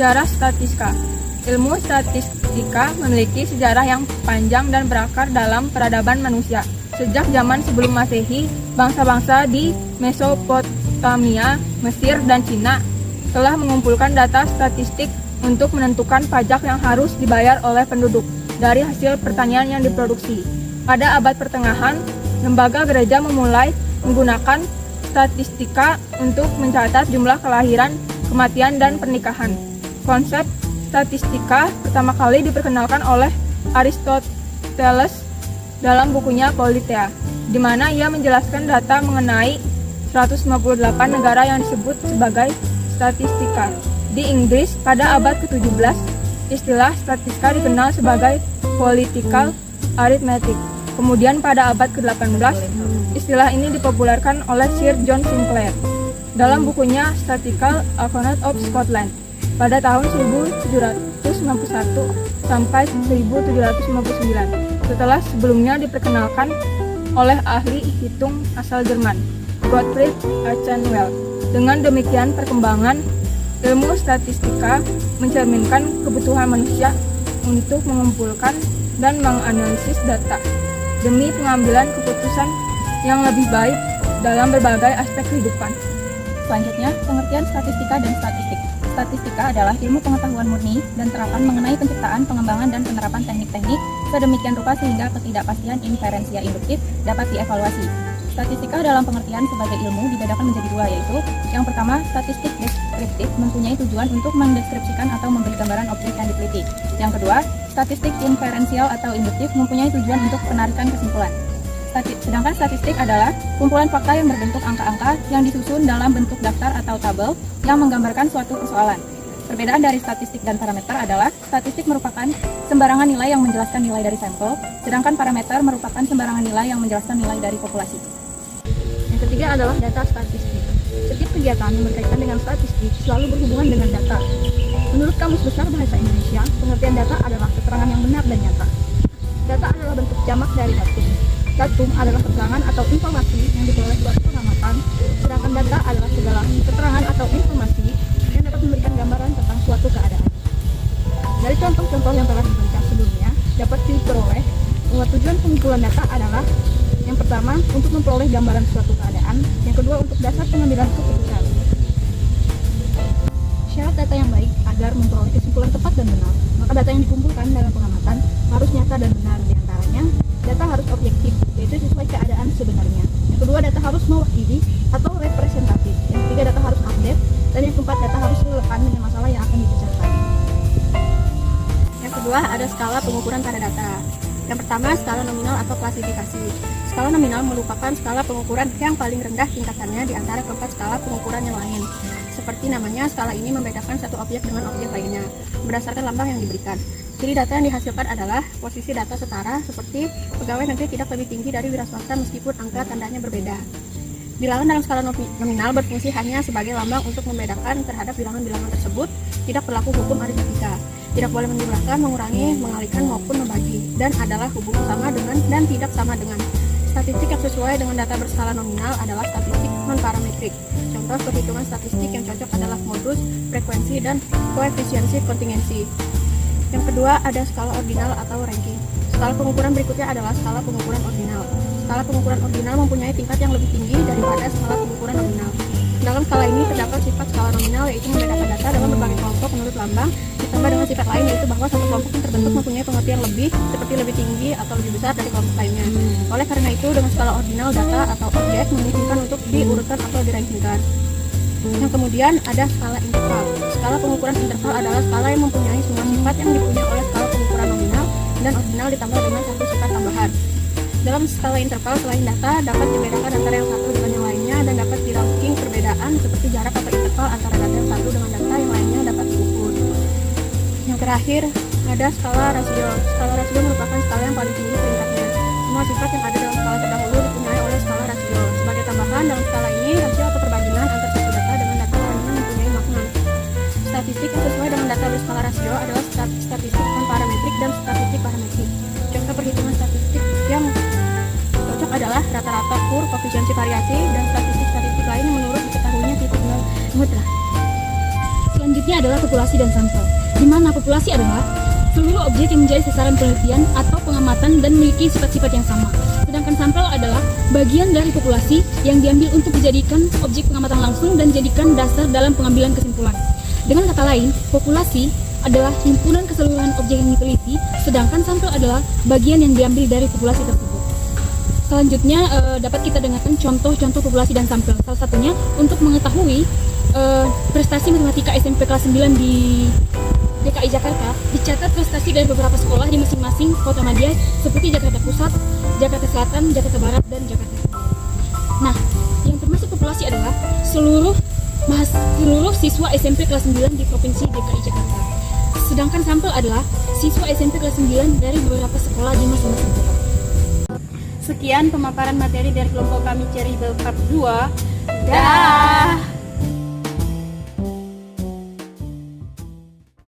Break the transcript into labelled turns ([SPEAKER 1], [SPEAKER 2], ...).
[SPEAKER 1] Sejarah statistika. Ilmu statistika memiliki sejarah yang panjang dan berakar dalam peradaban manusia. Sejak zaman sebelum Masehi, bangsa-bangsa di Mesopotamia, Mesir, dan Cina telah mengumpulkan data statistik untuk menentukan pajak yang harus dibayar oleh penduduk dari hasil pertanian yang diproduksi. Pada abad pertengahan, lembaga gereja memulai menggunakan statistika untuk mencatat jumlah kelahiran, kematian, dan pernikahan. Konsep statistika pertama kali diperkenalkan oleh Aristoteles dalam bukunya Politeia, di mana ia menjelaskan data mengenai 158 negara yang disebut sebagai statistika. Di Inggris, pada abad ke-17, istilah statistika dikenal sebagai political arithmetic. Kemudian pada abad ke-18, istilah ini dipopulerkan oleh Sir John Sinclair dalam bukunya Statistical Account of Scotland pada tahun 1791 sampai 1759, setelah sebelumnya diperkenalkan oleh ahli hitung asal Jerman, Gottfried Achenwald. Dengan demikian, perkembangan ilmu statistika mencerminkan kebutuhan manusia untuk mengumpulkan dan menganalisis data demi pengambilan keputusan yang lebih baik dalam berbagai aspek kehidupan.
[SPEAKER 2] Selanjutnya, pengertian statistika dan statistik. Statistika adalah ilmu pengetahuan murni dan terapan mengenai penciptaan, pengembangan, dan penerapan teknik-teknik sedemikian rupa sehingga ketidakpastian inferensia induktif dapat dievaluasi. Statistika dalam pengertian sebagai ilmu dibedakan menjadi dua, yaitu yang pertama, statistik deskriptif mempunyai tujuan untuk mendeskripsikan atau memberi gambaran objek yang diteliti. Yang kedua, statistik inferensial atau induktif mempunyai tujuan untuk penarikan kesimpulan. Sedangkan statistik adalah kumpulan fakta yang berbentuk angka-angka yang disusun dalam bentuk daftar atau tabel yang menggambarkan suatu persoalan. Perbedaan dari statistik dan parameter adalah statistik merupakan sembarangan nilai yang menjelaskan nilai dari sampel, sedangkan parameter merupakan sembarangan nilai yang menjelaskan nilai dari populasi.
[SPEAKER 3] Yang ketiga adalah data statistik. Setiap kegiatan yang berkaitan dengan statistik selalu berhubungan dengan data. Menurut Kamus Besar Bahasa Indonesia, pengertian data adalah keterangan yang benar dan nyata. Data adalah bentuk jamak dari datum. Datum adalah keterangan atau informasi yang diperoleh suatu pengamatan, sedangkan data adalah segala keterangan atau informasi yang dapat memberikan gambaran tentang suatu keadaan. Dari contoh-contoh yang telah diberikan sebelumnya, dapat diperoleh bahwa tujuan pengumpulan data adalah yang pertama, untuk memperoleh gambaran suatu keadaan, yang kedua, untuk dasar pengambilan keputusan. Syarat data yang baik agar memperoleh kesimpulan tepat dan benar, maka data yang dikumpulkan dalam pengamatan harus nyata dan benar. Di antaranya, data harus objektif, yaitu sesuai keadaan sebenarnya. Yang kedua, data harus mewakili atau representatif. Yang ketiga, data harus update. Dan yang keempat, data harus relevan dengan masalah yang akan dibicarakan. Yang kedua, ada skala pengukuran pada data. Yang pertama, skala nominal atau klasifikasi. Skala nominal merupakan skala pengukuran yang paling rendah tingkatannya di antara keempat skala pengukuran yang lain. Seperti namanya, skala ini membedakan satu objek dengan objek lainnya berdasarkan lambang yang diberikan. Jadi data yang dihasilkan adalah posisi data setara, seperti pegawai negeri tidak lebih tinggi dari wira swasta meskipun angka tandanya berbeda. Bilangan dalam skala nominal berfungsi hanya sebagai lambang untuk membedakan terhadap bilangan-bilangan tersebut, tidak berlaku hukum aritmetika. Tidak boleh menjumlahkan, mengurangi, mengalihkan maupun membagi, dan adalah hubungan sama dengan dan tidak sama dengan. Statistik yang sesuai dengan data berskala nominal adalah statistik non-parametrik. Contoh perhitungan statistik yang cocok adalah modus, frekuensi, dan koefisiensi kontingensi. Yang kedua, ada skala ordinal atau ranking. Skala pengukuran berikutnya adalah skala pengukuran ordinal. Skala pengukuran ordinal mempunyai tingkat yang lebih tinggi daripada skala pengukuran nominal. Dalam skala ini terdapat sifat skala nominal, yaitu membedakan data dalam berbagai kelompok menurut lambang, ditambah dengan sifat lain, yaitu bahwa satu kelompok yang terbentuk mempunyai pengertian lebih, seperti lebih tinggi atau lebih besar dari kelompok lainnya. Oleh karena itu, dengan skala ordinal, data atau objek memungkinkan untuk diurutkan atau dirankingkan. Yang kemudian ada skala interval. Skala pengukuran interval adalah skala yang mempunyai semua sifat yang dipunyai oleh skala pengukuran nominal dan ordinal ditambah dengan satu sifat tambahan. Dalam skala interval, selain data dapat dibedakan antara yang satu dengan yang lainnya dan dapat diranking perbedaan seperti jarak atau interval antara data yang satu dengan data yang lainnya dapat diukur. Yang terakhir ada skala rasio. Skala rasio merupakan skala yang paling tinggi peringkatnya. Semua sifat yang ada dalam skala terdahulu dipunyai oleh skala rasio. Sebagai tambahan, dalam skala ini rasio atau perbandingan antara satu data dengan data lainnya mempunyai makna. Statistik yang sesuai dengan data berskala rasio adalah statistik non-parametrik dan statistik parametrik. Contoh perhitungan statistik yang cocok adalah rata-rata kur, koefisiensi variasi, dan statistik-statistik lain yang menurut diketahuinya titik nol mutlak. Selanjutnya
[SPEAKER 2] Selanjutnya adalah populasi dan sampel, di mana populasi adalah seluruh objek yang menjadi sasaran penelitian atau pengamatan dan memiliki sifat-sifat yang sama. Sedangkan sampel adalah bagian dari populasi yang diambil untuk dijadikan objek pengamatan langsung dan dijadikan dasar dalam pengambilan kesimpulan. Dengan kata lain, populasi adalah himpunan keseluruhan objek yang diteliti, sedangkan sampel adalah bagian yang diambil dari populasi tersebut. Selanjutnya dapat kita dengarkan contoh-contoh populasi dan sampel. Salah satunya untuk mengetahui prestasi matematika SMP kelas 9 di DKI Jakarta, dicatat prestasi dari beberapa sekolah di masing-masing kota madya seperti Jakarta Pusat, Jakarta Selatan, Jakarta Barat, dan Jakarta Timur. Nah, yang termasuk populasi adalah seluruh siswa SMP kelas 9 di Provinsi DKI Jakarta. Sedangkan sampel adalah siswa SMP kelas 9 dari beberapa sekolah di masing-masing kota.
[SPEAKER 3] Sekian pemaparan materi dari kelompok kami Ceribel Part 2. Dah.